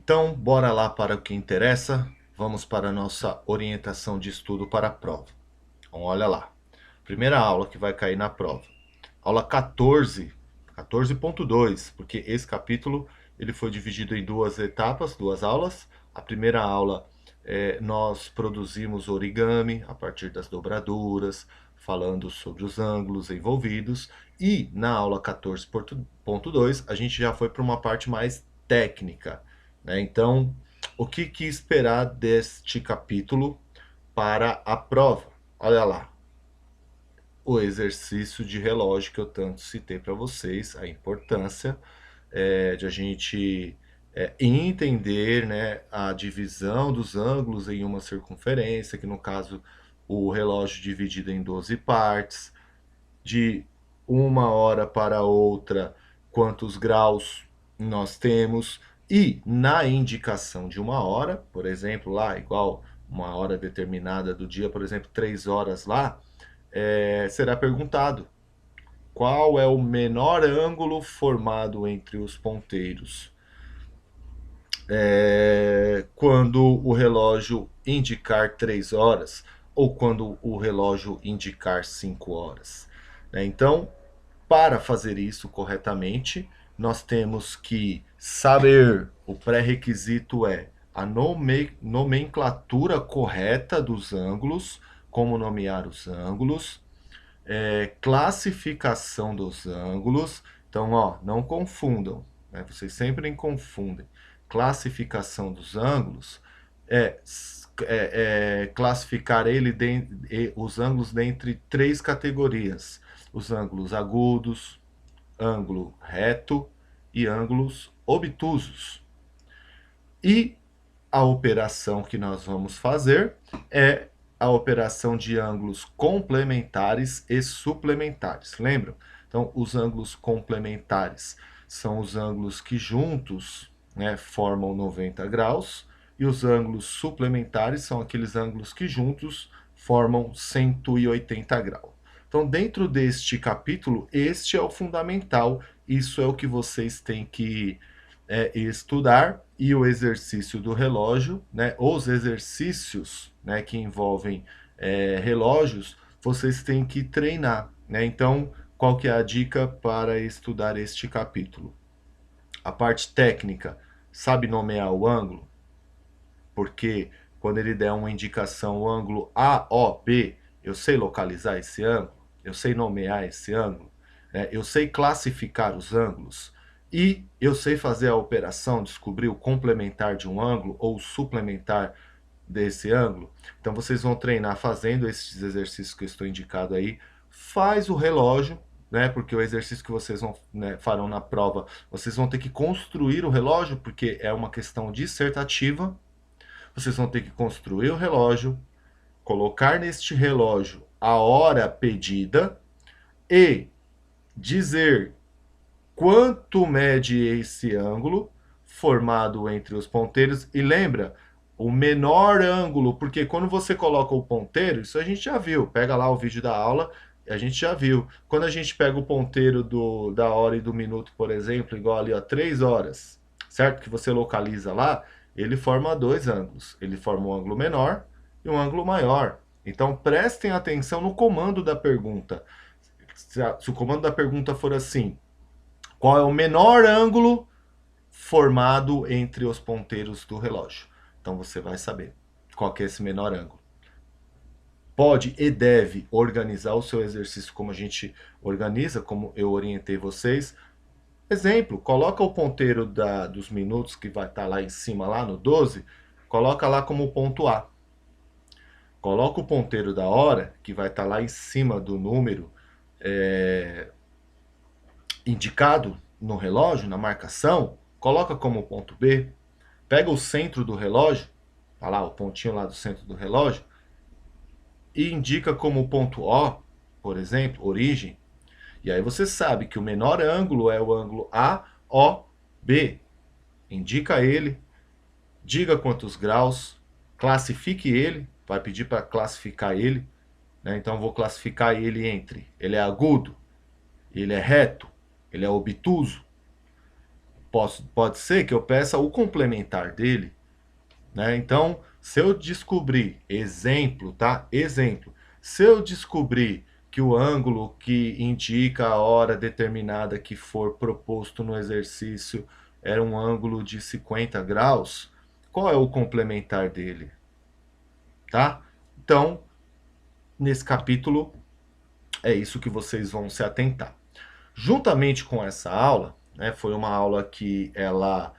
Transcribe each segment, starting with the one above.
Então, bora lá para o que interessa. Vamos para a nossa orientação de estudo para a prova. Então, olha lá. Primeira aula que vai cair na prova. Aula 14, 14.2, porque esse capítulo ele foi dividido em duas etapas, duas aulas. A primeira aula nós produzimos origami a partir das dobraduras, falando sobre os ângulos envolvidos. E na aula 14.2 a gente já foi para uma parte mais técnica, né? Então, o que esperar deste capítulo para a prova? Olha lá, o exercício de relógio que eu tanto citei para vocês, a importância de a gente entender, né, a divisão dos ângulos em uma circunferência, que no caso o relógio dividido em 12 partes, de uma hora para outra, quantos graus nós temos, e na indicação de uma hora, por exemplo, lá, igual uma hora determinada do dia, por exemplo, 3 horas lá, será perguntado qual é o menor ângulo formado entre os ponteiros quando o relógio indicar 3 horas ou quando o relógio indicar 5 horas. Então, para fazer isso corretamente, nós temos que saber, o pré-requisito é a nomenclatura correta dos ângulos, como nomear os ângulos, classificação dos ângulos. Então, ó, não confundam, né? Vocês sempre confundem. Classificação dos ângulos classificar os ângulos dentre três categorias: os ângulos agudos, ângulo reto e ângulos obtusos. E a operação que nós vamos fazer é a operação de ângulos complementares e suplementares. Lembram? Então, os ângulos complementares são os ângulos que juntos, né, formam 90 graus, e os ângulos suplementares são aqueles ângulos que juntos formam 180 graus. Então, dentro deste capítulo, este é o fundamental, isso é o que vocês têm que estudar, e o exercício do relógio, né, os exercícios, né, que envolvem relógios, vocês têm que treinar, né? Então, qual que é a dica para estudar este capítulo? A parte técnica, sabe nomear o ângulo? Porque quando ele der uma indicação, o ângulo AOB, eu sei localizar esse ângulo, eu sei nomear esse ângulo, eu sei classificar os ângulos, e eu sei fazer a operação, descobrir o complementar de um ângulo ou o suplementar desse ângulo. Então vocês vão treinar fazendo esses exercícios que eu estou indicado aí. Faz o relógio, né? Porque o exercício que vocês farão na prova, vocês vão ter que construir o relógio, porque é uma questão dissertativa. Vocês vão ter que construir o relógio, colocar neste relógio a hora pedida e dizer quanto mede esse ângulo formado entre os ponteiros. E lembra, o menor ângulo, porque quando você coloca o ponteiro, isso a gente já viu, pega lá o vídeo da aula, a gente já viu. Quando a gente pega o ponteiro da hora e do minuto, por exemplo, igual ali, ó, 3 horas, certo? Que você localiza lá, ele forma dois ângulos. Ele forma um ângulo menor e um ângulo maior. Então prestem atenção no comando da pergunta. Se o comando da pergunta for assim: qual é o menor ângulo formado entre os ponteiros do relógio? Então você vai saber qual que é esse menor ângulo. Pode e deve organizar o seu exercício como a gente organiza, como eu orientei vocês. Exemplo, coloca o ponteiro dos minutos que vai estar lá em cima, lá no 12, coloca lá como ponto A. Coloca o ponteiro da hora, que vai estar lá em cima do número indicado no relógio, na marcação, coloca como ponto B. Pega o centro do relógio, tá lá o pontinho lá do centro do relógio, e indica como ponto O, por exemplo, origem. E aí você sabe que o menor ângulo é o ângulo AOB. Indica ele, diga quantos graus, classifique ele, vai pedir para classificar ele, né? Então vou classificar ele entre, ele é agudo, ele é reto, ele é obtuso. Pode ser que eu peça o complementar dele, né? Então, se eu descobrir, exemplo, tá? Exemplo, se eu descobrir que o ângulo que indica a hora determinada que for proposto no exercício era um ângulo de 50 graus, qual é o complementar dele, tá? Então, nesse capítulo, é isso que vocês vão se atentar. Juntamente com essa aula, né, foi uma aula que ela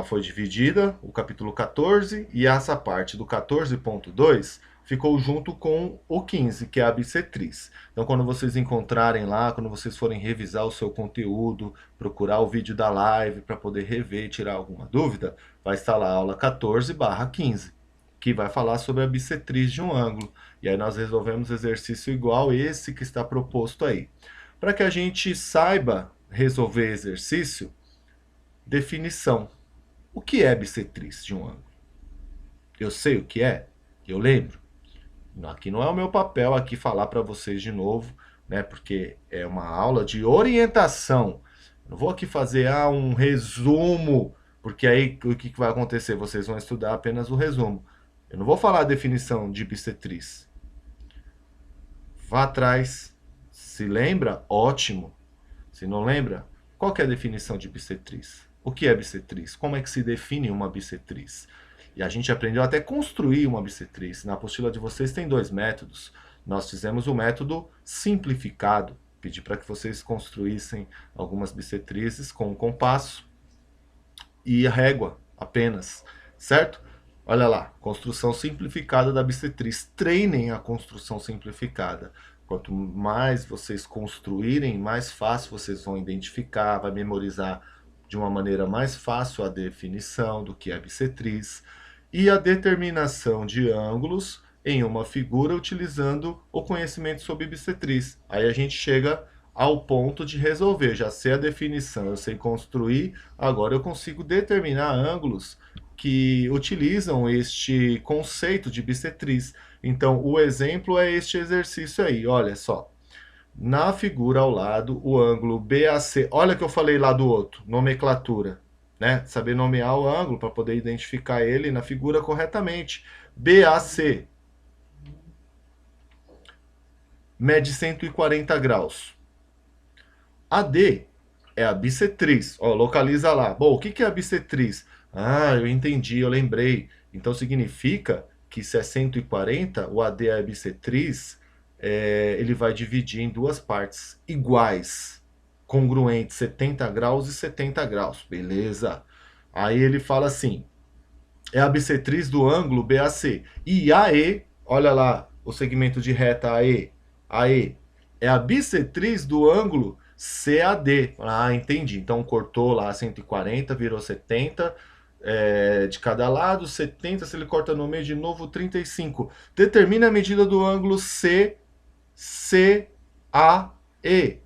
foi dividida, o capítulo 14, e essa parte do 14.2 ficou junto com o 15, que é a bissetriz. Então, quando vocês encontrarem lá, quando vocês forem revisar o seu conteúdo, procurar o vídeo da live para poder rever e tirar alguma dúvida, vai estar lá a aula 14/15, que vai falar sobre a bissetriz de um ângulo. E aí nós resolvemos exercício igual esse que está proposto aí. Para que a gente saiba resolver exercício, definição. O que é bissetriz de um ângulo? Eu sei o que é? Eu lembro? Aqui não é o meu papel aqui falar para vocês de novo, né? Porque é uma aula de orientação. Não vou aqui fazer um resumo, porque aí o que vai acontecer? Vocês vão estudar apenas o resumo. Eu não vou falar a definição de bissetriz. Vá atrás. Se lembra? Ótimo. Se não lembra, qual que é a definição de bissetriz? O que é bissetriz? Como é que se define uma bissetriz? E a gente aprendeu até construir uma bissetriz. Na apostila de vocês tem 2 métodos. Nós fizemos o método simplificado. Pedi para que vocês construíssem algumas bissetrizes com um compasso e a régua apenas, certo? Olha lá, construção simplificada da bissetriz. Treinem a construção simplificada. Quanto mais vocês construírem, mais fácil vocês vão identificar, vai memorizar de uma maneira mais fácil a definição do que é bissetriz e a determinação de ângulos em uma figura utilizando o conhecimento sobre bissetriz. Aí a gente chega ao ponto de resolver. Já sei a definição, eu sei construir, agora eu consigo determinar ângulos que utilizam este conceito de bissetriz. Então, o exemplo é este exercício aí, olha só. Na figura ao lado, o ângulo BAC, olha que eu falei lá do outro, nomenclatura, né? Saber nomear o ângulo para poder identificar ele na figura corretamente. BAC mede 140 graus. AD é a bissetriz, ó, localiza lá. Bom, o que é a bissetriz? Ah, eu entendi, eu lembrei. Então significa que se é 140, o AD é a bissetriz, ele vai dividir em 2 partes iguais, congruentes, 70 graus e 70 graus, beleza? Aí ele fala assim, é a bissetriz do ângulo BAC. E AE, olha lá, o segmento de reta AE é a bissetriz do ângulo CAD. Ah, entendi. Então cortou lá 140, virou 70 de cada lado, 70, se ele corta no meio de novo, 35. Determina a medida do ângulo CAE.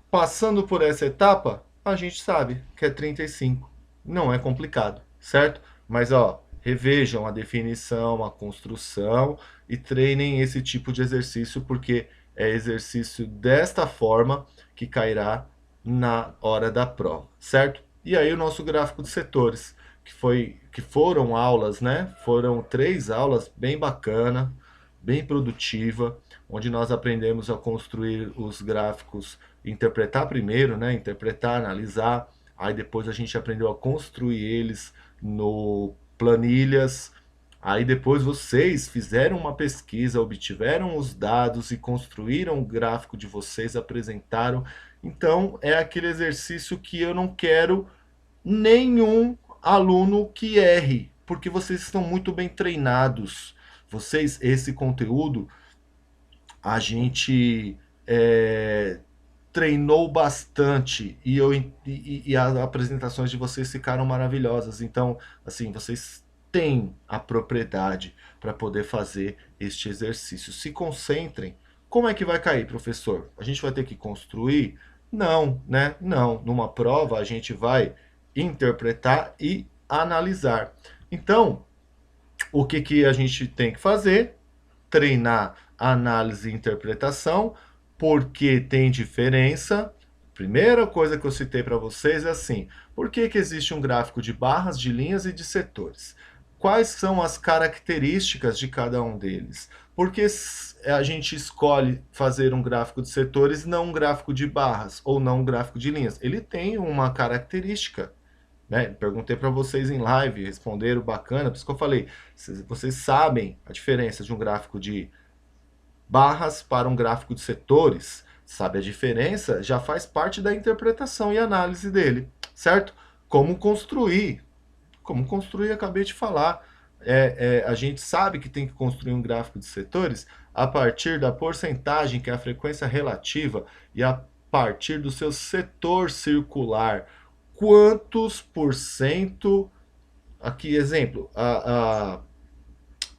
Passando por essa etapa, a gente sabe que é 35. Não é complicado, certo? Mas, ó, revejam a definição, a construção e treinem esse tipo de exercício, porque é exercício desta forma que cairá na hora da prova, certo? E aí o nosso gráfico de setores, que foram aulas, né? Foram 3 aulas bem bacana, bem produtiva, onde nós aprendemos a construir os gráficos, interpretar primeiro, né? Interpretar, analisar, aí depois a gente aprendeu a construir eles no planilhas, aí depois vocês fizeram uma pesquisa, obtiveram os dados e construíram o gráfico de vocês, apresentaram. Então é aquele exercício que eu não quero nenhum aluno que erre, porque vocês estão muito bem treinados. Vocês, esse conteúdo, a gente treinou bastante e as apresentações de vocês ficaram maravilhosas. Então, assim, vocês têm a propriedade para poder fazer este exercício. Se concentrem. Como é que vai cair, professor? A gente vai ter que construir? Não, né? Não. Numa prova, a gente vai interpretar e analisar. Então, o que a gente tem que fazer? Treinar análise e interpretação, porque tem diferença, Primeira coisa que eu citei para vocês é assim: por que que existe um gráfico de barras, de linhas e de setores? Quais são as características de cada um deles? Por que a gente escolhe fazer um gráfico de setores e não um gráfico de barras ou não um gráfico de linhas? Ele tem uma característica, né? Perguntei para vocês em live, responderam bacana, por isso que eu falei, vocês sabem a diferença de um gráfico de barras para um gráfico de setores, sabe a diferença? Já faz parte da interpretação e análise dele, certo? Como construir, acabei de falar. A gente sabe que tem que construir um gráfico de setores a partir da porcentagem, que é a frequência relativa, e a partir do seu setor circular. Quantos por cento, aqui exemplo, a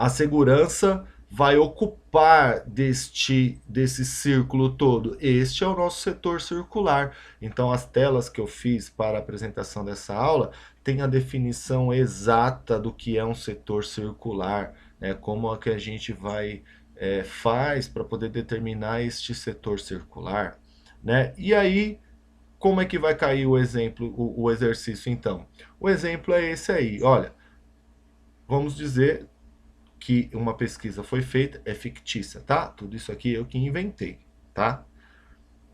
segurança vai ocupar desse círculo todo. Este é o nosso setor circular. Então, as telas que eu fiz para a apresentação dessa aula têm a definição exata do que é um setor circular, né? Como é que a gente faz para poder determinar este setor circular, né? E aí, como é que vai cair o exemplo, o exercício então? O exemplo é esse aí, olha, vamos dizer que uma pesquisa foi feita, é fictícia, tá? Tudo isso aqui eu que inventei, tá?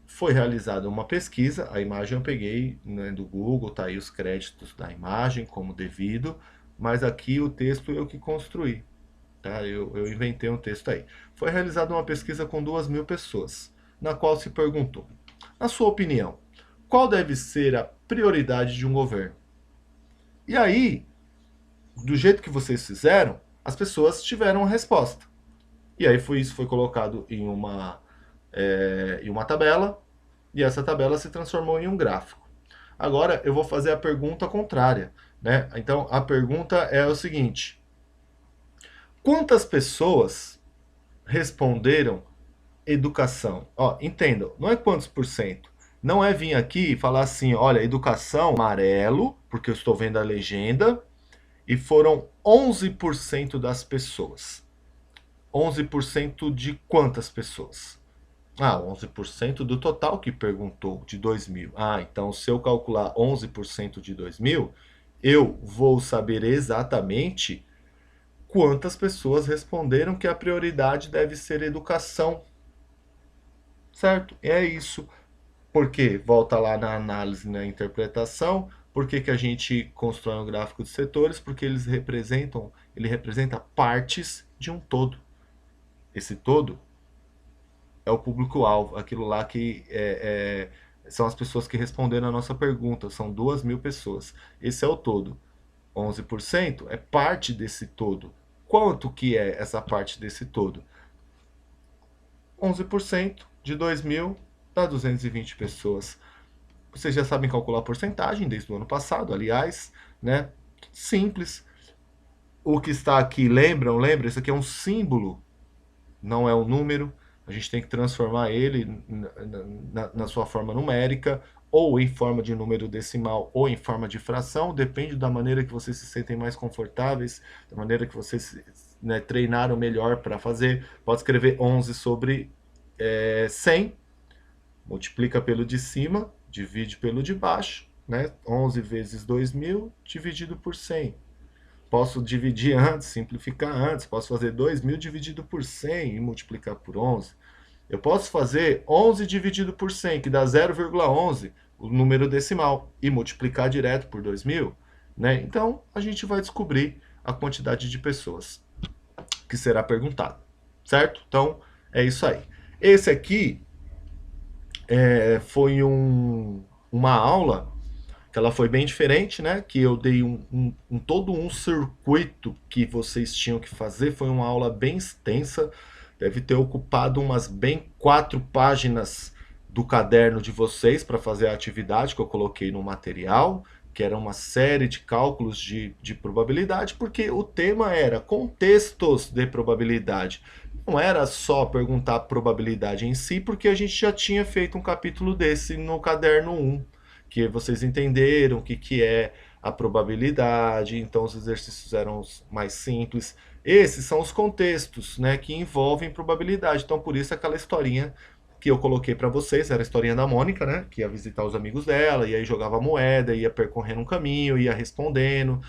Foi realizada uma pesquisa, a imagem eu peguei, né, do Google, tá aí os créditos da imagem como devido, mas aqui o texto eu que construí, tá? Eu inventei um texto aí. Foi realizada uma pesquisa com 2.000 pessoas, na qual se perguntou, na sua opinião, qual deve ser a prioridade de um governo? E aí, do jeito que vocês fizeram, as pessoas tiveram a resposta. E aí isso foi colocado em uma tabela, e essa tabela se transformou em um gráfico. Agora eu vou fazer a pergunta contrária, né? Então a pergunta é o seguinte: quantas pessoas responderam educação? Ó, entendam, não é quantos por cento. Não é vir aqui e falar assim, olha, educação amarelo, porque eu estou vendo a legenda, e foram 11% das pessoas. 11% de quantas pessoas? Ah, 11% do total que perguntou, de 2.000. Ah, então se eu calcular 11% de 2.000, eu vou saber exatamente quantas pessoas responderam que a prioridade deve ser educação. Certo? É isso. Porque volta lá na análise, na interpretação. Por que a gente constrói um gráfico de setores? Porque ele representa partes de um todo. Esse todo é o público-alvo, aquilo lá que são as pessoas que responderam a nossa pergunta, são 2.000 pessoas. Esse é o todo. 11% é parte desse todo. Quanto que é essa parte desse todo? 11% de 2.000 dá 220 pessoas. Vocês já sabem calcular a porcentagem desde o ano passado, aliás, né? Simples. O que está aqui, lembra? Isso aqui é um símbolo, não é um número. A gente tem que transformar ele na sua forma numérica, ou em forma de número decimal, ou em forma de fração, depende da maneira que vocês se sentem mais confortáveis, da maneira que vocês, né, treinaram melhor para fazer. Pode escrever 11 sobre 100, multiplica pelo de cima, divide pelo de baixo, né? 11 vezes 2.000 dividido por 100. Posso dividir antes, simplificar antes. Posso fazer 2.000 dividido por 100 e multiplicar por 11. Eu posso fazer 11 dividido por 100, que dá 0,11, o número decimal, e multiplicar direto por 2.000. Né? Então, a gente vai descobrir a quantidade de pessoas que será perguntado. Certo? Então, é isso aí. Esse aqui foi uma aula que ela foi bem diferente, né? Que eu dei todo um circuito que vocês tinham que fazer. Foi uma aula bem extensa, deve ter ocupado umas bem 4 páginas do caderno de vocês para fazer a atividade que eu coloquei no material, que era uma série de cálculos de probabilidade, porque o tema era contextos de probabilidade. Não era só perguntar a probabilidade em si, porque a gente já tinha feito um capítulo desse no caderno 1, que vocês entenderam o que é a probabilidade, então os exercícios eram mais simples. Esses são os contextos, né, que envolvem probabilidade, então por isso aquela historinha que eu coloquei para vocês, era a historinha da Mônica, né? Que ia visitar os amigos dela, e aí jogava moeda, ia percorrendo um caminho, ia respondendo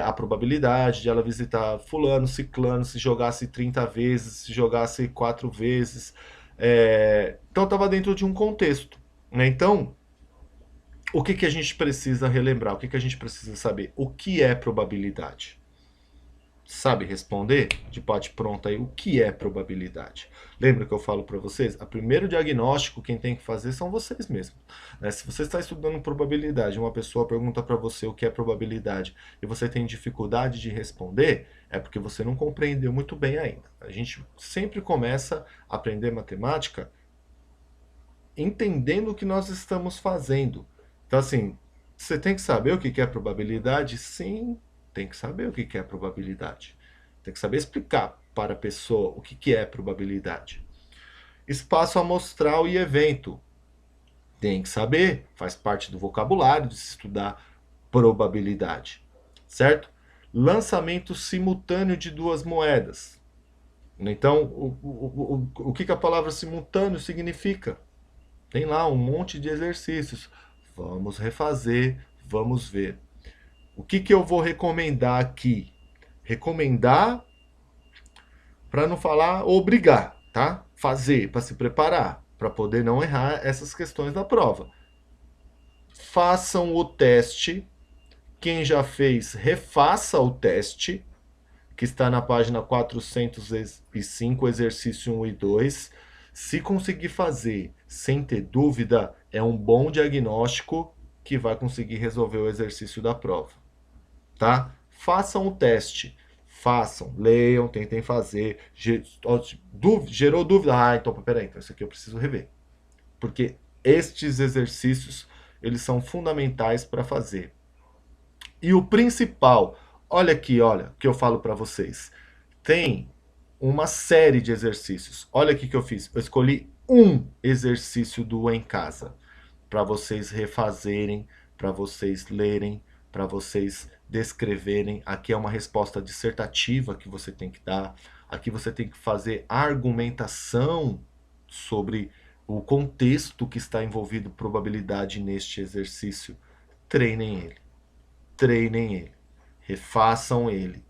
a probabilidade de ela visitar fulano, ciclano, se jogasse 30 vezes, se jogasse 4 vezes. Então estava dentro de um contexto, né? Então, o que a gente precisa relembrar? O que a gente precisa saber? O que é probabilidade? Sabe responder de bate pronto aí o que é probabilidade? Lembra que eu falo para vocês? O primeiro diagnóstico quem tem que fazer são vocês mesmos, né? Se você está estudando probabilidade, uma pessoa pergunta para você o que é probabilidade e você tem dificuldade de responder, é porque você não compreendeu muito bem ainda. A gente sempre começa a aprender matemática entendendo o que nós estamos fazendo. Então, assim, você tem que saber o que é probabilidade? Sim, tem que saber o que é probabilidade. Tem que saber explicar para a pessoa o que é probabilidade. Espaço amostral e evento. Tem que saber, faz parte do vocabulário de se estudar probabilidade, certo? Lançamento simultâneo de duas moedas. Então, o que a palavra simultâneo significa? Tem lá um monte de exercícios. Vamos refazer, vamos ver. O que eu vou recomendar aqui? Recomendar para não falar obrigar, tá? Fazer, para se preparar, para poder não errar essas questões da prova. Façam o teste. Quem já fez, refaça o teste, que está na página 405, exercício 1 e 2. Se conseguir fazer sem ter dúvida, é um bom diagnóstico que vai conseguir resolver o exercício da prova, tá? Façam o teste, façam, leiam, tentem fazer. Gerou dúvida? Ah, então peraí, então isso aqui eu preciso rever. Porque estes exercícios, eles são fundamentais para fazer. E o principal, olha aqui, olha, que eu falo para vocês. Tem uma série de exercícios. Olha aqui que eu fiz. Eu escolhi um exercício do Em Casa para vocês refazerem, para vocês lerem, para vocês descreverem. Aqui é uma resposta dissertativa que você tem que dar. Aqui você tem que fazer argumentação sobre o contexto que está envolvido probabilidade neste exercício. Treinem ele. Treinem ele. Refaçam ele.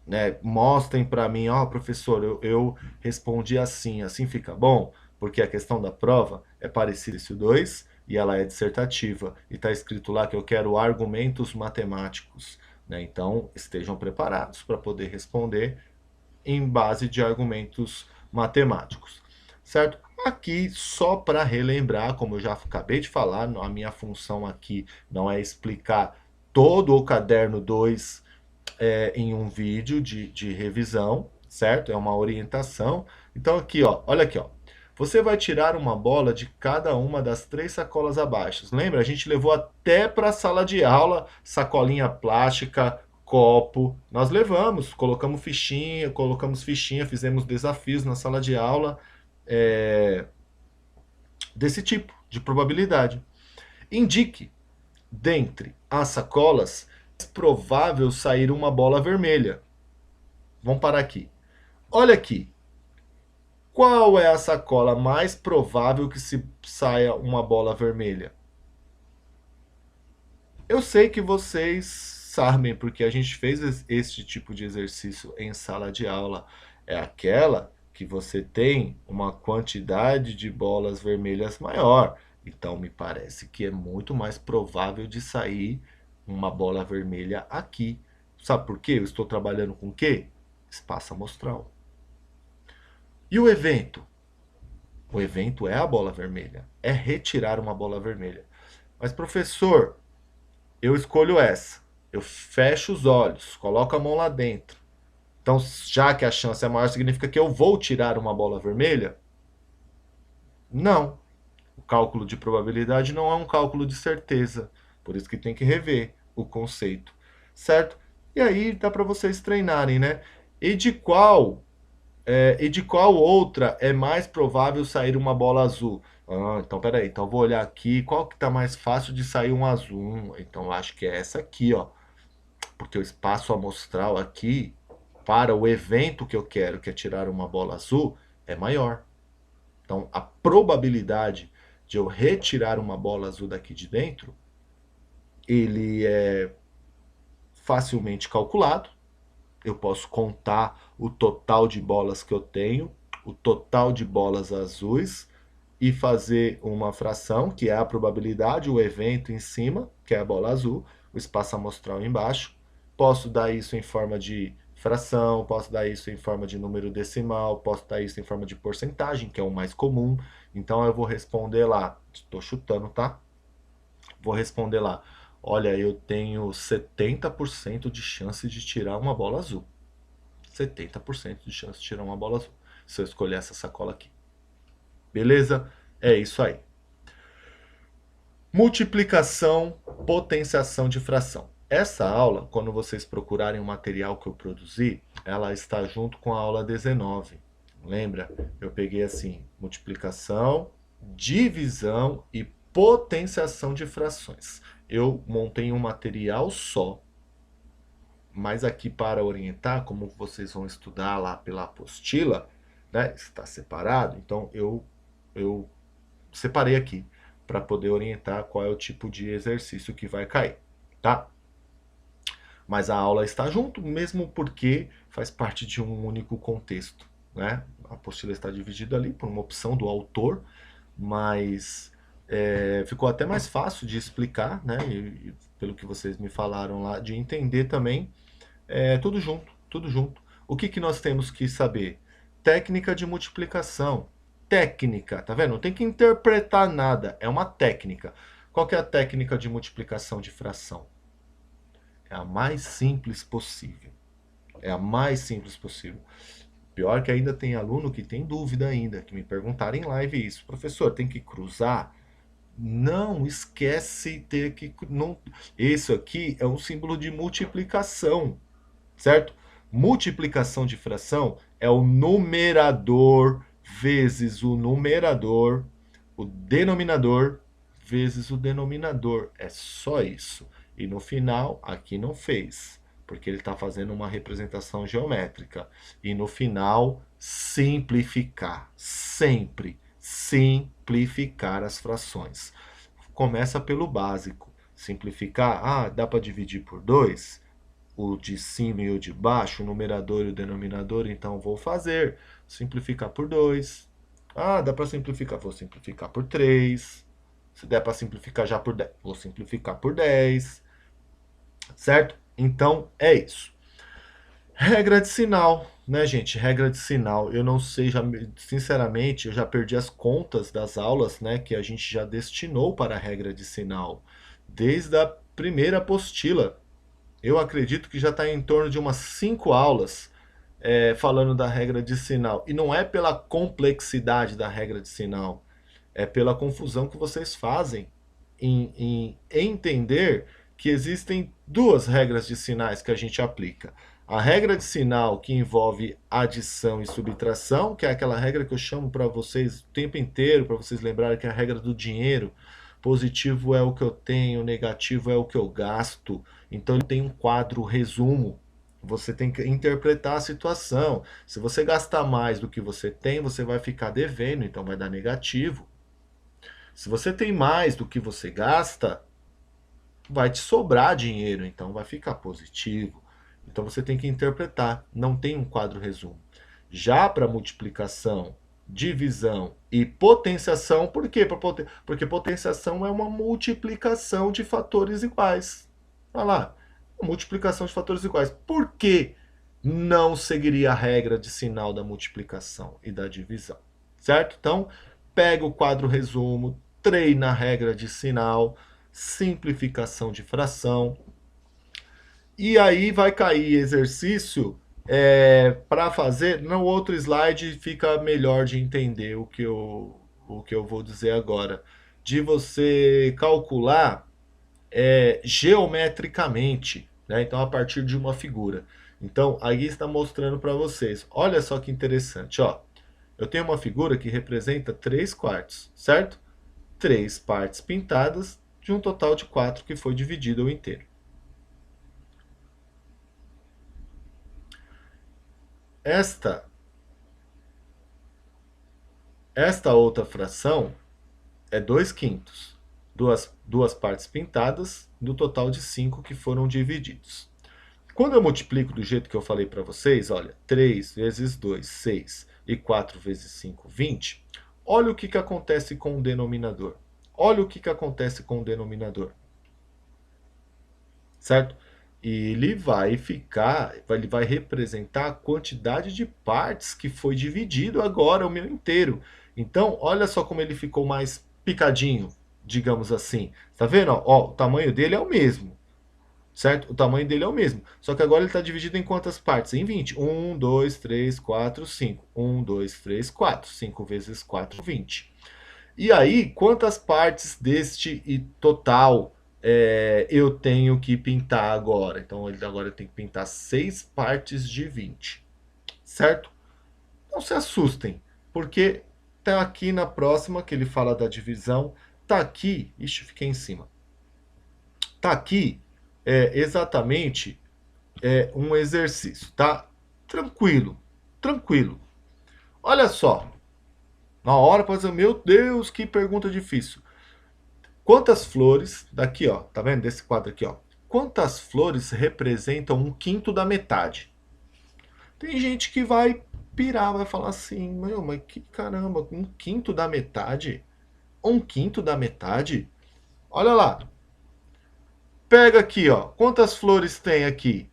Né? Mostrem para mim, ó, professor, eu respondi assim, assim fica bom, porque a questão da prova é parecida esse 2 e ela é dissertativa e está escrito lá que eu quero argumentos matemáticos, né? Então estejam preparados para poder responder em base de argumentos matemáticos, certo? Aqui só para relembrar, como eu já acabei de falar, a minha função aqui não é explicar todo o caderno 2 em um vídeo de revisão, certo? É uma orientação. Então aqui, ó, olha aqui, ó. Você vai tirar uma bola de cada uma das 3 sacolas abaixo. Lembra? A gente levou até para a sala de aula sacolinha plástica, copo. Nós levamos, colocamos fichinha, fizemos desafios na sala de aula desse tipo de probabilidade. Indique dentre as sacolas provável sair uma bola vermelha. Vamos parar aqui. Olha aqui. Qual é a sacola mais provável que se saia uma bola vermelha? Eu sei que vocês sabem, porque a gente fez este tipo de exercício em sala de aula. É aquela que você tem uma quantidade de bolas vermelhas maior. Então, me parece que é muito mais provável de sair uma bola vermelha aqui. Sabe por quê? Eu estou trabalhando com o quê? Espaço amostral. E o evento? O evento é a bola vermelha. É retirar uma bola vermelha. Mas, professor, eu escolho essa. Eu fecho os olhos, coloco a mão lá dentro. Então, já que a chance é maior, significa que eu vou tirar uma bola vermelha? Não. O cálculo de probabilidade não é um cálculo de certeza. Por isso que tem que rever o conceito, certo? E aí dá para vocês treinarem, né? E de qual outra é mais provável sair uma bola azul? Ah, então peraí, então eu vou olhar aqui, qual que tá mais fácil de sair um azul? Então eu acho que é essa aqui, ó. Porque o espaço amostral aqui, para o evento que eu quero, que é tirar uma bola azul, é maior. Então, a probabilidade de eu retirar uma bola azul daqui de dentro, ele é facilmente calculado. Eu posso contar o total de bolas que eu tenho, o total de bolas azuis, e fazer uma fração, que é a probabilidade, o evento em cima, que é a bola azul, o espaço amostral embaixo. Posso dar isso em forma de fração, posso dar isso em forma de número decimal, posso dar isso em forma de porcentagem, que é o mais comum. Então eu vou responder lá, estou chutando, tá? Vou responder lá, olha, eu tenho 70% de chance de tirar uma bola azul. 70% de chance de tirar uma bola azul, se eu escolher essa sacola aqui. Beleza? É isso aí. Multiplicação, potenciação de fração. Essa aula, quando vocês procurarem o material que eu produzi, ela está junto com a aula 19. Lembra? Eu peguei assim, multiplicação, divisão e potenciação de frações. Eu montei um material só, mas aqui para orientar, como vocês vão estudar lá pela apostila, né, está separado, então eu separei aqui para poder orientar qual é o tipo de exercício que vai cair, tá? Mas a aula está junto, mesmo porque faz parte de um único contexto, né? A apostila está dividida ali por uma opção do autor, mas ficou até mais fácil de explicar, né? E pelo que vocês me falaram lá, de entender também, tudo junto, tudo junto. O que, que nós temos que saber? Técnica de multiplicação. Técnica, tá vendo? Não tem que interpretar nada, é uma técnica. Qual que é a técnica de multiplicação de fração? É a mais simples possível. É a mais simples possível. Pior que ainda tem aluno que tem dúvida ainda, que me perguntaram em live isso. Professor, tem que cruzar? Não, esquece ter que... Não, isso aqui é um símbolo de multiplicação, certo? Multiplicação de fração é o numerador vezes o numerador, o denominador vezes o denominador. É só isso. E no final, aqui não fez, porque ele está fazendo uma representação geométrica. E no final, simplificar. Sempre simplificar as frações. Começa pelo básico. Simplificar, dá para dividir por 2? O de cima e o de baixo, o numerador e o denominador, então vou fazer. Simplificar por 2. Dá para simplificar. Vou simplificar por 3. Se der para simplificar já por 10, vou simplificar por 10. Certo? Então é isso. Regra de sinal, né, gente? Regra de sinal. Eu não sei, sinceramente, eu já perdi as contas das aulas, né, que a gente já destinou para a regra de sinal. Desde a primeira apostila. Eu acredito que já está em torno de umas 5 aulas falando da regra de sinal. E não é pela complexidade da regra de sinal, é pela confusão que vocês fazem em entender que existem duas regras de sinais que a gente aplica. A regra de sinal que envolve adição e subtração, que é aquela regra que eu chamo para vocês o tempo inteiro, para vocês lembrarem que é a regra do dinheiro. Positivo é o que eu tenho, negativo é o que eu gasto. Então ele tem um quadro resumo. Você tem que interpretar a situação. Se você gastar mais do que você tem, você vai ficar devendo, então vai dar negativo. Se você tem mais do que você gasta, vai te sobrar dinheiro, então vai ficar positivo. Então você tem que interpretar, não tem um quadro resumo. Já para multiplicação, divisão e potenciação, por quê? Porque potenciação é uma multiplicação de fatores iguais. Olha lá, multiplicação de fatores iguais. Por que não seguiria a regra de sinal da multiplicação e da divisão? Certo? Então, pega o quadro resumo, treina a regra de sinal, simplificação de fração, e aí vai cair exercício para fazer. No outro slide fica melhor de entender o que eu vou dizer agora. De você calcular geometricamente, né? Então, a partir de uma figura. Então, aí está mostrando para vocês. Olha só que interessante, ó. Eu tenho uma figura que representa 3 quartos, certo? 3 partes pintadas de um total de 4 que foi dividido ao inteiro. Esta outra fração é 2/5. Duas partes pintadas do total de 5 que foram divididos. Quando eu multiplico do jeito que eu falei para vocês, olha, 3 vezes 2, 6, e 4 vezes 5, 20, olha o que acontece com o denominador. Olha o que acontece com o denominador. Certo? Ele vai representar a quantidade de partes que foi dividido agora, o meu inteiro. Então, olha só como ele ficou mais picadinho, digamos assim. Tá vendo? Ó, o tamanho dele é o mesmo. Certo? O tamanho dele é o mesmo. Só que agora ele está dividido em quantas partes? Em 20. 1, 2, 3, 4, 5. 1, 2, 3, 4. 5 vezes 4, 20. E aí, quantas partes deste total eu tenho que pintar agora? Então, agora tem que pintar 6 partes de 20. Certo? Não se assustem, porque tá aqui na próxima, que ele fala da divisão. Tá aqui... Ixi, fiquei em cima. Tá aqui exatamente um exercício, tá? Tranquilo, tranquilo. Olha só. Na hora pode dizer, meu Deus, que pergunta difícil. Quantas flores, daqui ó, tá vendo? Desse quadro aqui ó. Quantas flores representam 1/5 da metade? Tem gente que vai pirar, vai falar assim, meu, mas que caramba, 1/5 da metade? 1/5 da metade? Olha lá. Pega aqui ó, quantas flores tem aqui?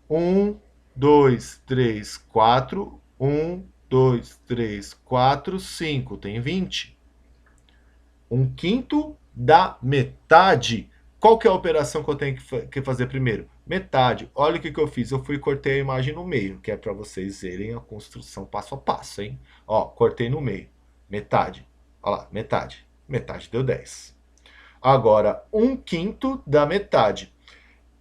1, 2, 3, 4, 1, 2, 3, 4, 5, tem 20. 1/5 da metade. Qual que é a operação que eu tenho que fazer primeiro? Metade. Olha o que eu fiz. Eu fui e cortei a imagem no meio, que é para vocês verem a construção passo a passo, hein? Ó, cortei no meio. Metade. Olha lá, metade. Metade deu 10. Agora, 1/5 da metade.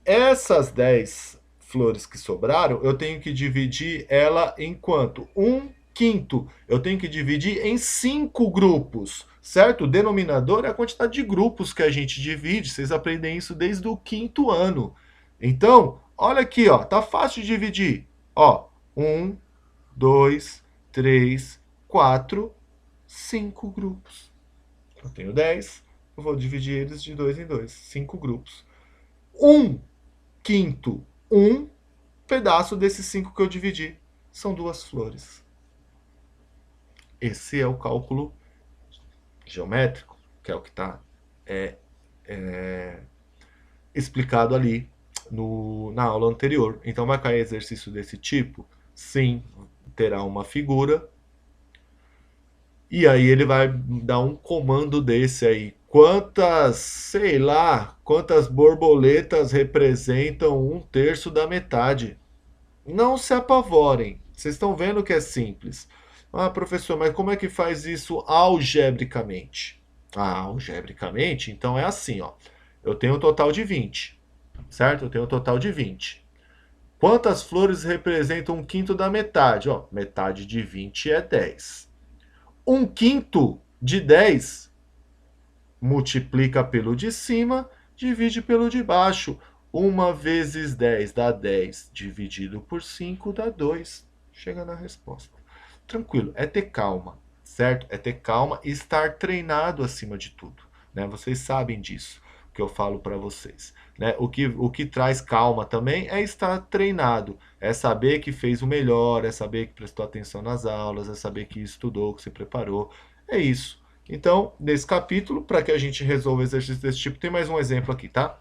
Essas 10 flores que sobraram, eu tenho que dividir ela em quanto? 1/5. Eu tenho que dividir em 5 grupos, certo? O denominador é a quantidade de grupos que a gente divide. Vocês aprendem isso desde o 5º ano. Então, olha aqui, ó, tá fácil de dividir. Ó, 1, 2, 3, 4, 5 grupos. Eu tenho 10, eu vou dividir eles de 2 em 2, 5 grupos. 1/5, um pedaço desses 5 que eu dividi. São 2 flores. Esse é o cálculo geométrico, que é o que está explicado ali na aula anterior. Então, vai cair exercício desse tipo? Sim, terá uma figura. E aí ele vai dar um comando desse aí. Quantas, sei lá, quantas borboletas representam 1/3 da metade? Não se apavorem. Vocês estão vendo que é simples. Ah, professor, mas como é que faz isso algebricamente? Ah, algebricamente, então é assim, ó. Eu tenho um total de 20, certo? Eu tenho um total de 20. Quantas flores representam 1/5 da metade? Ó, metade de 20 é 10. 1/5 de 10 multiplica pelo de cima, divide pelo de baixo. 1 vezes 10 dá 10, dividido por 5 dá 2. Chega na resposta. Tranquilo, é ter calma, certo? É ter calma e estar treinado acima de tudo, né? Vocês sabem disso, que eu falo para vocês, né? O que traz calma também é estar treinado, é saber que fez o melhor, é saber que prestou atenção nas aulas, é saber que estudou, que se preparou, é isso. Então, nesse capítulo, para que a gente resolva exercícios desse tipo, tem mais um exemplo aqui, tá?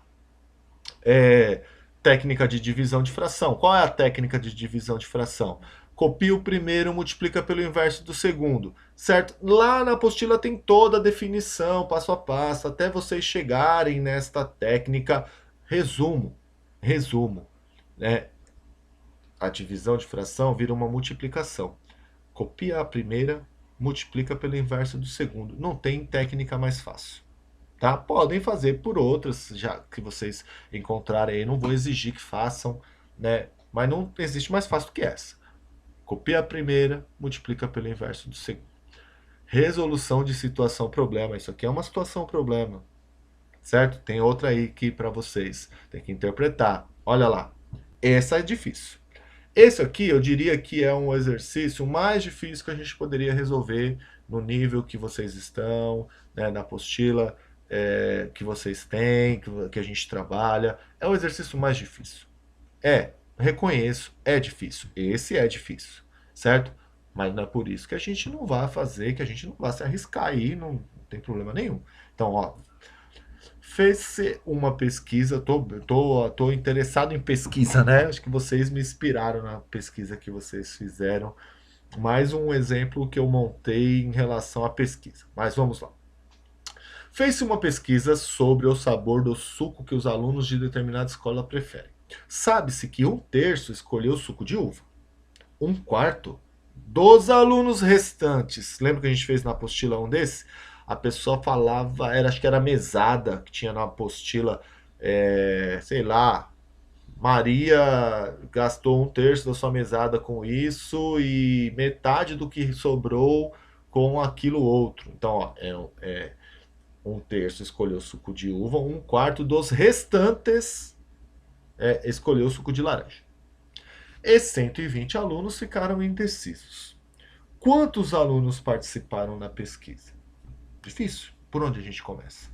Técnica de divisão de fração. Qual é a técnica de divisão de fração? Copia o primeiro, multiplica pelo inverso do segundo, certo? Lá na apostila tem toda a definição, passo a passo, até vocês chegarem nesta técnica. Resumo, né? A divisão de fração vira uma multiplicação. Copia a primeira, multiplica pelo inverso do segundo. Não tem técnica mais fácil. Tá? Podem fazer por outras, já que vocês encontrarem aí. Não vou exigir que façam, né? Mas não existe mais fácil do que essa. Copia a primeira, multiplica pelo inverso do segundo. Resolução de situação-problema. Isso aqui é uma situação-problema, certo? Tem outra aí aqui para vocês. Tem que interpretar. Olha lá. Essa é difícil. Esse aqui eu diria que é um exercício mais difícil que a gente poderia resolver no nível que vocês estão, né, na apostila que vocês têm, que a gente trabalha. É o exercício mais difícil. Reconheço, é difícil. Esse é difícil, certo? Mas não é por isso que a gente não vai fazer, que a gente não vai se arriscar aí, não tem problema nenhum. Então, ó, fez-se uma pesquisa, tô interessado em pesquisa, né? Acho que vocês me inspiraram na pesquisa que vocês fizeram. Mais um exemplo que eu montei em relação à pesquisa. Mas vamos lá. Fez-se uma pesquisa sobre o sabor do suco que os alunos de determinada escola preferem. Sabe-se que 1/3 escolheu suco de uva. 1/4 dos alunos restantes. Lembra que a gente fez na apostila um desse? A pessoa falava, acho que era mesada que tinha na apostila, sei lá, Maria gastou 1/3 da sua mesada com isso e metade do que sobrou com aquilo outro. Então, ó, 1/3 escolheu suco de uva, 1/4 dos restantes escolheu suco de laranja. E 120 alunos ficaram indecisos. Quantos alunos participaram da pesquisa? Difícil. Por onde a gente começa?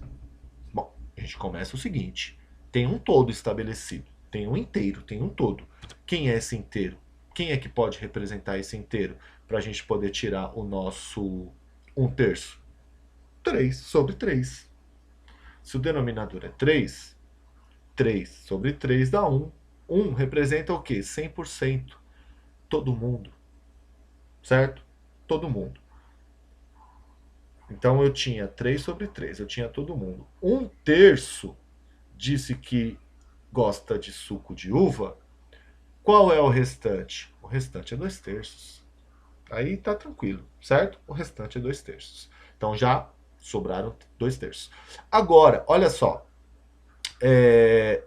Bom, a gente começa o seguinte: tem um todo estabelecido, tem um inteiro, tem um todo. Quem é esse inteiro? Quem é que pode representar esse inteiro para a gente poder tirar o nosso 1/3? 3 sobre 3. Se o denominador é 3, 3 sobre 3 dá 1. 1 representa o quê? 100%. Todo mundo. Certo? Todo mundo. Então eu tinha 3 sobre 3, eu tinha todo mundo. 1/3 disse que gosta de suco de uva. Qual é o restante? O restante é 2/3. Aí tá tranquilo, certo? O restante é 2/3. Então já sobraram 2/3. Agora, olha só.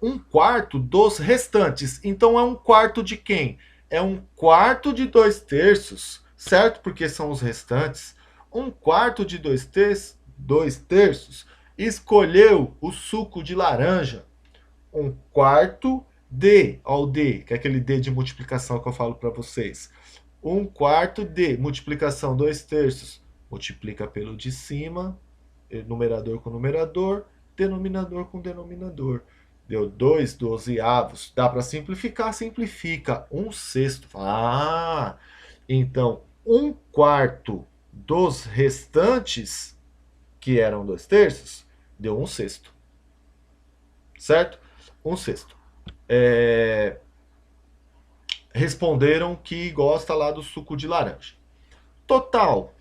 1/4 dos restantes. Então é 1/4 de quem? É 1/4 de 2/3, certo? Porque são os restantes. 1/4 de 2/3 escolheu o suco de laranja. 1/4 de, ó, o D, que é aquele D de multiplicação que eu falo para vocês. 1/4 de multiplicação 2/3 multiplica pelo de cima, numerador com numerador, denominador com denominador. Deu 2 dozeavos. Dá para simplificar? Simplifica. 1/6. Ah, então 1/4 dos restantes, que eram 2/3, deu 1/6. Certo? 1/6. Responderam que gosta lá do suco de laranja. Total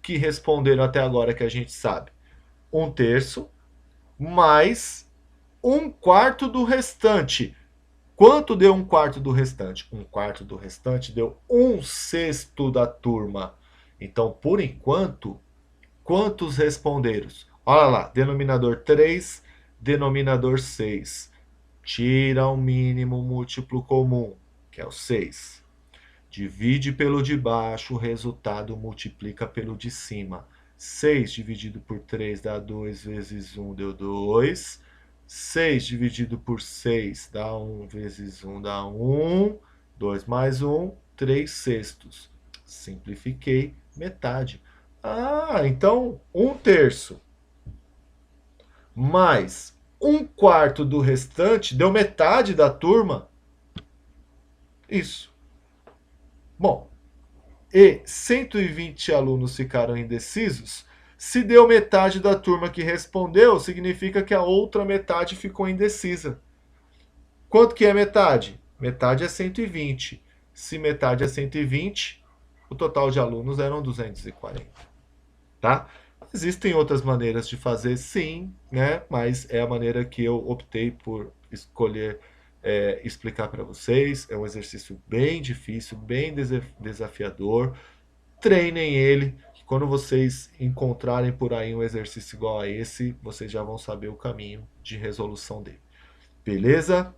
que responderam até agora que a gente sabe. 1/3 mais 1/4 do restante. Quanto deu 1/4 do restante? 1/4 do restante deu 1/6 da turma. Então, por enquanto, quantos responderam? Olha lá, denominador 3, denominador 6. Tira o mínimo múltiplo comum, que é o 6. Divide pelo de baixo, o resultado multiplica pelo de cima. 6 dividido por 3 dá 2 vezes 1, deu 2. 6 dividido por 6 dá 1 vezes 1 dá 1. 2 mais 1, 3/6. Simplifiquei, metade. Ah, então 1/3 mais 1/4 do restante deu metade da turma. Isso. Bom, e 120 alunos ficaram indecisos. Se deu metade da turma que respondeu, significa que a outra metade ficou indecisa. Quanto que é metade? Metade é 120. Se metade é 120, o total de alunos eram 240. Tá? Existem outras maneiras de fazer, sim, né? Mas é a maneira que eu optei por escolher explicar para vocês. É um exercício bem difícil, bem desafiador. Treinem ele, que quando vocês encontrarem por aí um exercício igual a esse, vocês já vão saber o caminho de resolução dele. Beleza?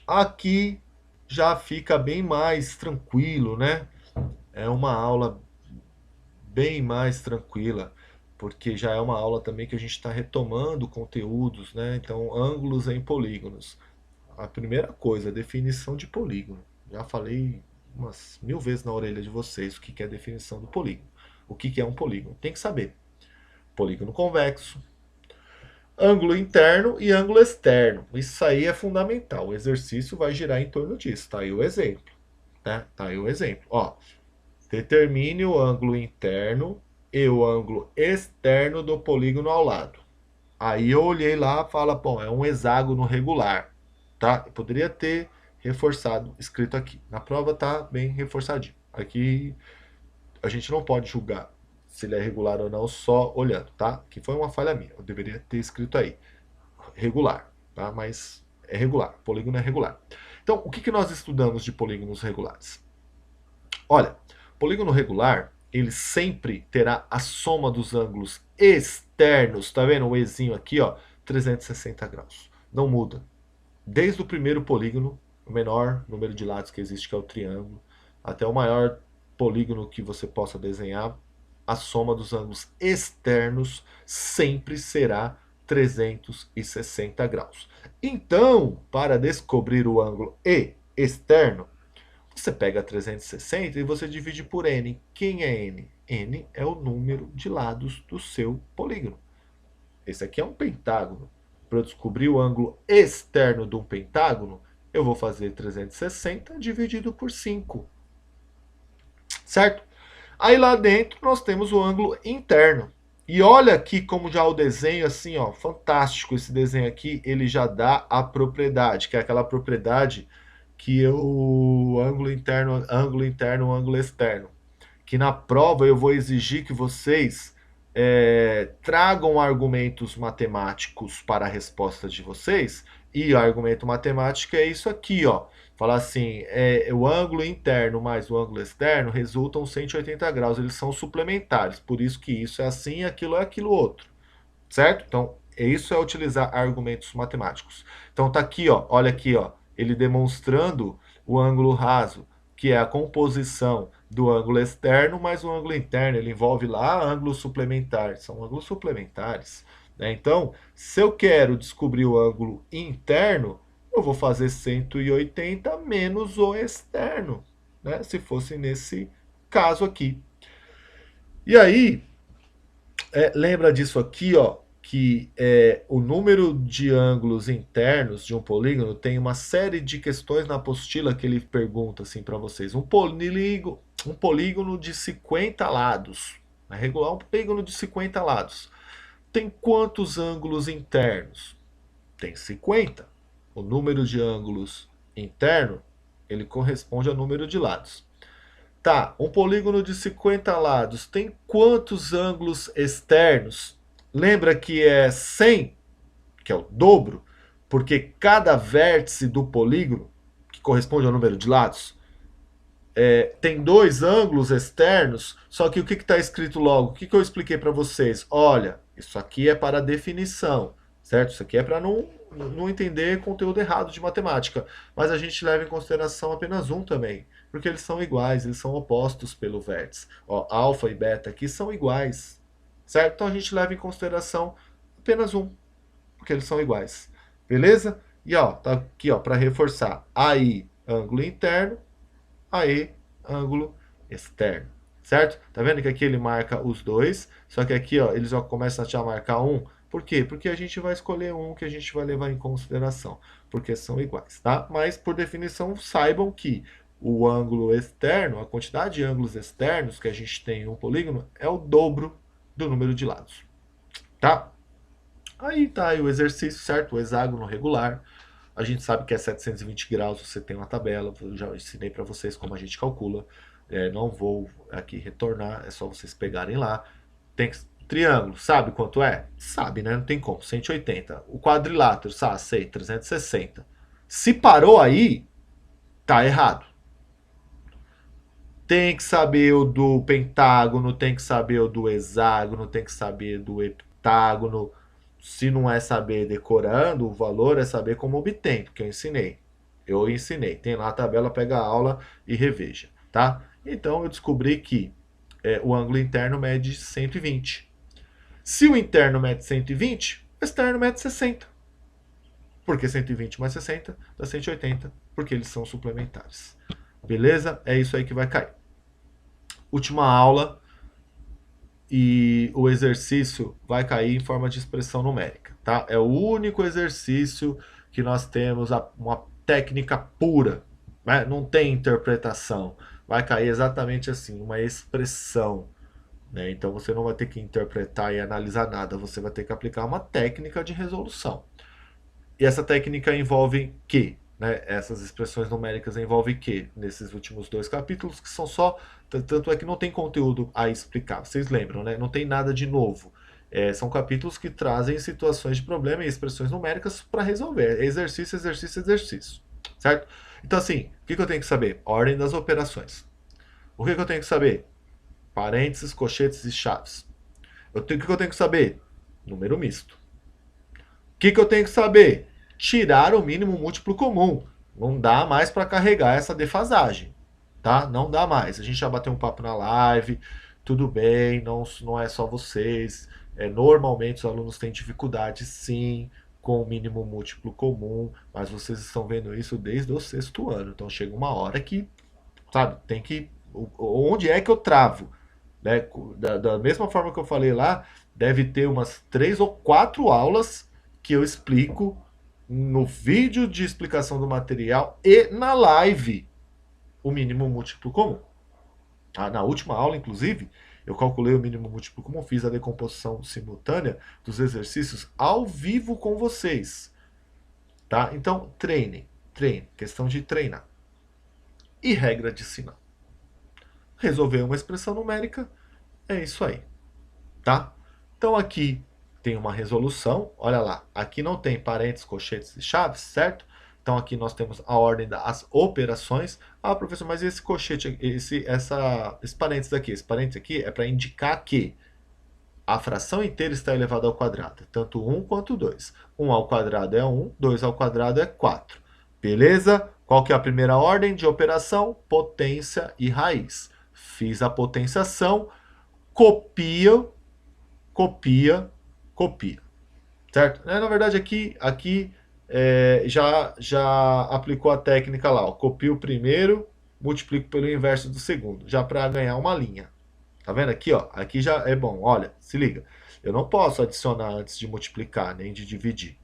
Aqui já fica bem mais tranquilo, né? É uma aula bem mais tranquila, porque já é uma aula também que a gente está retomando conteúdos, né? Então, ângulos em polígonos. A primeira coisa, definição de polígono. Já falei umas 1000 vezes na orelha de vocês o que é a definição do polígono. O que é um polígono? Tem que saber. Polígono convexo, ângulo interno e ângulo externo. Isso aí é fundamental. O exercício vai girar em torno disso. Tá aí o exemplo. Né? Tá aí o exemplo. Ó, determine o ângulo interno e o ângulo externo do polígono ao lado. Aí eu olhei lá e falo, bom, é um hexágono regular. Tá? Eu poderia ter reforçado, escrito aqui. Na prova tá bem reforçadinho. Aqui a gente não pode julgar se ele é regular ou não só olhando, tá? Que foi uma falha minha. Eu deveria ter escrito aí regular, tá? Mas é regular, polígono é regular. Então, o que nós estudamos de polígonos regulares? Olha, polígono regular, ele sempre terá a soma dos ângulos externos, tá vendo o Ezinho aqui, ó, 360 graus. Não muda. Desde o primeiro polígono, o menor número de lados que existe, que é o triângulo, até o maior polígono que você possa desenhar, a soma dos ângulos externos sempre será 360 graus. Então, para descobrir o ângulo E externo, você pega 360 e você divide por n. Quem é n? N é o número de lados do seu polígono. Esse aqui é um pentágono. Para eu descobrir o ângulo externo de um pentágono, eu vou fazer 360 dividido por 5. Certo? Aí lá dentro nós temos o ângulo interno. E olha aqui como já o desenho, assim, ó, fantástico. Esse desenho aqui, ele já dá a propriedade, que é aquela propriedade que o ângulo interno, ângulo externo. Que na prova eu vou exigir que vocês tragam argumentos matemáticos para a resposta de vocês. E o argumento matemático é isso aqui, ó. Falar assim, o ângulo interno mais o ângulo externo resultam 180 graus, eles são suplementares, por isso que isso é assim e aquilo é aquilo outro, certo? Então, isso é utilizar argumentos matemáticos. Então tá aqui, ó, olha aqui, ó, ele demonstrando o ângulo raso, que é a composição do ângulo externo mais o ângulo interno, ele envolve lá ângulos suplementares, são ângulos suplementares, né? Então, se eu quero descobrir o ângulo interno, eu vou fazer 180 menos o externo, né? Se fosse nesse caso aqui. E aí, lembra disso aqui, ó, que o número de ângulos internos de um polígono tem uma série de questões na apostila que ele pergunta assim para vocês. Um polígono de 50 lados, é regular um polígono de 50 lados. Tem quantos ângulos internos? Tem 50. O número de ângulos interno, ele corresponde ao número de lados. Tá, um polígono de 50 lados tem quantos ângulos externos? Lembra que é 100, que é o dobro, porque cada vértice do polígono, que corresponde ao número de lados, tem 2 ângulos externos, só que o que está escrito logo? O que eu expliquei para vocês? Olha, isso aqui é para definição, certo? Isso aqui é para não entender conteúdo errado de matemática, mas a gente leva em consideração apenas um também, porque eles são iguais, eles são opostos pelo vértice. Ó, alfa e beta aqui são iguais, certo? Então a gente leva em consideração apenas um, porque eles são iguais, beleza? E ó, tá aqui ó, para reforçar, aí ângulo interno, aí ângulo externo, certo? Tá vendo que aqui ele marca os dois, só que aqui ó, eles já começam a já marcar um. Por quê? Porque a gente vai escolher um que a gente vai levar em consideração, porque são iguais, tá? Mas por definição saibam que o ângulo externo, a quantidade de ângulos externos que a gente tem em um polígono é o dobro do número de lados, tá? Aí tá aí o exercício, certo? O hexágono regular. A gente sabe que é 720 graus, você tem uma tabela, eu já ensinei para vocês como a gente calcula. Não vou aqui retornar, é só vocês pegarem lá. Tem triângulo, sabe quanto é? Sabe, né? Não tem como, 180. O quadrilátero, sabe? Sei, 360. Se parou aí, tá errado. Tem que saber o do pentágono, tem que saber o do hexágono, tem que saber do heptágono. Se não é saber decorando o valor, é saber como obtém, porque eu ensinei. Eu ensinei. Tem lá a tabela, pega a aula e reveja, tá? Então eu descobri que o ângulo interno mede 120. Se o interno mede 120, o externo mede 60. Porque 120 mais 60 dá 180, porque eles são suplementares. Beleza? É isso aí que vai cair. Última aula e o exercício vai cair em forma de expressão numérica, tá? É o único exercício que nós temos uma técnica pura, né? Não tem interpretação. Vai cair exatamente assim, uma expressão, né? Então você não vai ter que interpretar e analisar nada, você vai ter que aplicar uma técnica de resolução. E essa técnica envolve que? Né? Essas expressões numéricas envolvem que? Nesses últimos 2 capítulos, que são só. Tanto é que não tem conteúdo a explicar. Vocês lembram, né? Não tem nada de novo. São capítulos que trazem situações de problema e expressões numéricas para resolver. Exercício, exercício, exercício. Certo? Então, assim, o que eu tenho que saber? Ordem das operações. O que eu tenho que saber? Parênteses, colchetes e chaves. O que eu tenho que saber? Número misto. O que eu tenho que saber? Tirar o mínimo múltiplo comum. Não dá mais para carregar essa defasagem, tá? Não dá mais. A gente já bateu um papo na live, tudo bem, não é só vocês. Normalmente os alunos têm dificuldade, sim, com o mínimo múltiplo comum, mas vocês estão vendo isso desde o 6º ano. Então chega uma hora que, sabe, tem que. Onde é que eu travo? Né? Da mesma forma que eu falei lá, deve ter umas 3 ou 4 aulas que eu explico no vídeo de explicação do material e na live o mínimo múltiplo comum. Na última aula, inclusive, eu calculei o mínimo múltiplo comum, fiz a decomposição simultânea dos exercícios ao vivo com vocês. Tá? Então, treinem, questão de treinar. E regra de sinal. Resolver uma expressão numérica, é isso aí. Tá? Então aqui tem uma resolução, olha lá, aqui não tem parênteses, colchetes e chaves, certo? Então aqui nós temos a ordem das operações. Ah, professor, mas esse colchete, esse parênteses aqui, esse parênteses aqui é para indicar que a fração inteira está elevada ao quadrado, tanto 1 quanto 2. 1 ao quadrado é 1, 2 ao quadrado é 4. Beleza? Qual que é a primeira ordem de operação? Potência e raiz. Fiz a potenciação, copia, copia. Certo? Na verdade, aqui já aplicou a técnica lá. Ó, copio o primeiro, multiplico pelo inverso do segundo, já para ganhar uma linha. Tá vendo aqui? Ó, aqui já é bom. Olha, se liga. Eu não posso adicionar antes de multiplicar, nem de dividir.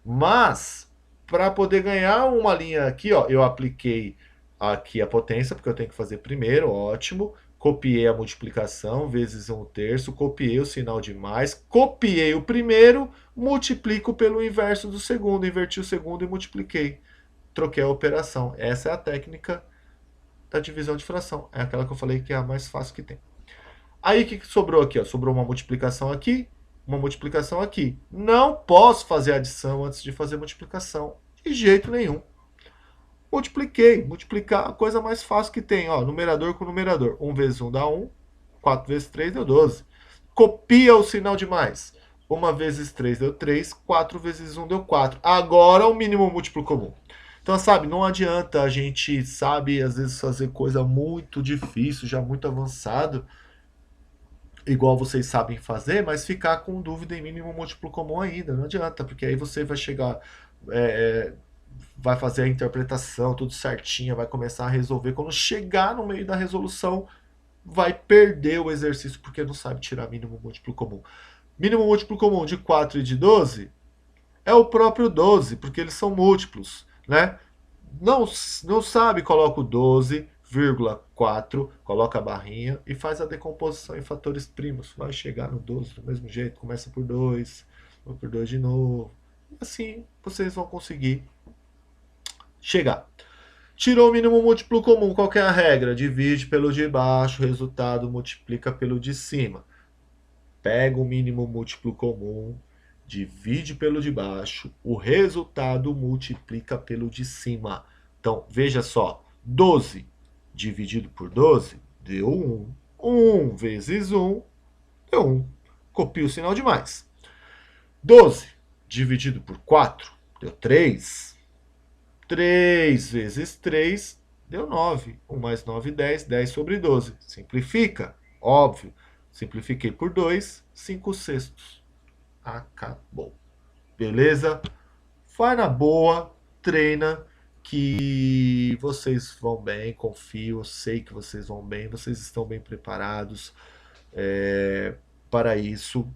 Mas, para poder ganhar uma linha aqui, ó, eu apliquei aqui a potência, porque eu tenho que fazer primeiro, ótimo. Copiei a multiplicação, vezes 1/3, copiei o sinal de mais, copiei o primeiro, multiplico pelo inverso do segundo, inverti o segundo e multipliquei. Troquei a operação. Essa é a técnica da divisão de fração. É aquela que eu falei que é a mais fácil que tem. Aí o que sobrou aqui? Ó? Sobrou uma multiplicação aqui, uma multiplicação aqui. Não posso fazer adição antes de fazer multiplicação. De jeito nenhum. Multipliquei. Multiplicar a coisa mais fácil que tem. Ó, numerador com numerador. 1 vezes 1 dá 1. 4 vezes 3 deu 12. Copia o sinal de mais. 1 vezes 3 deu 3. 4 vezes 1 deu 4. Agora o mínimo múltiplo comum. Então, sabe, não adianta a gente, sabe, às vezes fazer coisa muito difícil, já muito avançado, igual vocês sabem fazer, mas ficar com dúvida em mínimo múltiplo comum ainda. Não adianta, porque aí você vai chegar, vai fazer a interpretação tudo certinha, vai começar a resolver. Quando chegar no meio da resolução, vai perder o exercício porque não sabe tirar mínimo múltiplo comum. Mínimo múltiplo comum de 4 e de 12 é o próprio 12, porque eles são múltiplos, né? Não sabe, coloca o 12,4, coloca a barrinha e faz a decomposição em fatores primos. Vai chegar no 12 do mesmo jeito, começa por 2, vai por 2 de novo. Assim vocês vão conseguir chegar. Tirou o mínimo múltiplo comum, qual que é a regra? Divide pelo de baixo, resultado multiplica pelo de cima. Pega o mínimo múltiplo comum, divide pelo de baixo, o resultado multiplica pelo de cima. Então, veja só, 12 dividido por 12 deu 1. 1 vezes 1 deu 1. Copia o sinal de mais. 12 dividido por 4 deu 3. 3 vezes 3 deu 9. 1 mais 9, 10. 10 sobre 12. Simplifica? Óbvio. Simplifiquei por 2, 5/6. Acabou. Beleza? Vai na boa, treina, que vocês vão bem, confio, eu sei que vocês vão bem, vocês estão bem preparados para isso.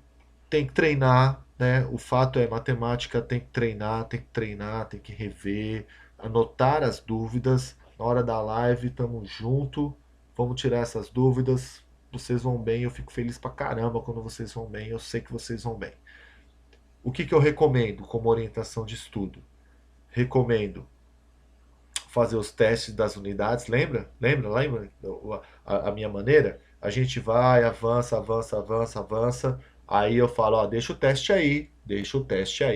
Tem que treinar, né? O fato é, matemática tem que treinar, tem que treinar, tem que rever, anotar as dúvidas. Na hora da live, tamo junto, vamos tirar essas dúvidas. Vocês vão bem, eu fico feliz pra caramba quando vocês vão bem, eu sei que vocês vão bem. O que eu recomendo como orientação de estudo? Recomendo fazer os testes das unidades, lembra a minha maneira? A gente vai, avança, avança, avança, avança, aí eu falo, ó, deixa o teste aí,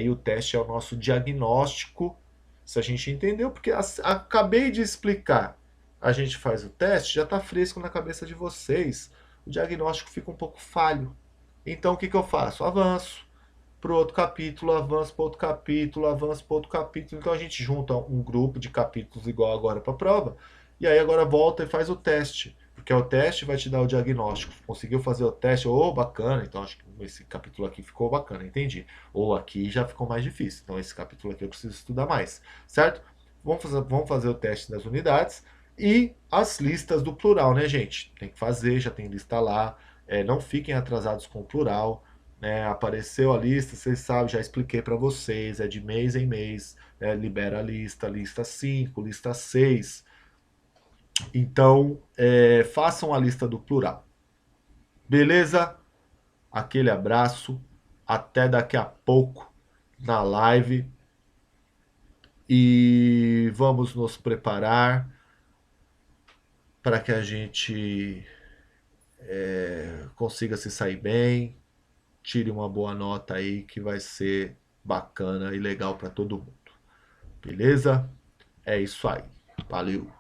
o teste é o nosso diagnóstico, se a gente entendeu, porque acabei de explicar, a gente faz o teste, já está fresco na cabeça de vocês, o diagnóstico fica um pouco falho, então o que eu faço? Avanço para outro capítulo, avanço para outro capítulo, avanço para outro capítulo. Então a gente junta um grupo de capítulos igual agora para a prova, e aí agora volta e faz o teste, porque o teste vai te dar o diagnóstico. Conseguiu fazer o teste, ou bacana, então acho que esse capítulo aqui ficou bacana, entendi. Ou aqui já ficou mais difícil, então esse capítulo aqui eu preciso estudar mais, certo? Vamos fazer o teste das unidades e as listas do plural, né, gente? Tem que fazer, já tem lista lá. Não fiquem atrasados com o plural. Apareceu a lista, vocês sabem, já expliquei para vocês, é de mês em mês, libera a lista 5, lista 6. Então, façam a lista do plural. Beleza? Aquele abraço, até daqui a pouco na live e vamos nos preparar para que a gente consiga se sair bem, tire uma boa nota aí que vai ser bacana e legal para todo mundo. Beleza? É isso aí. Valeu!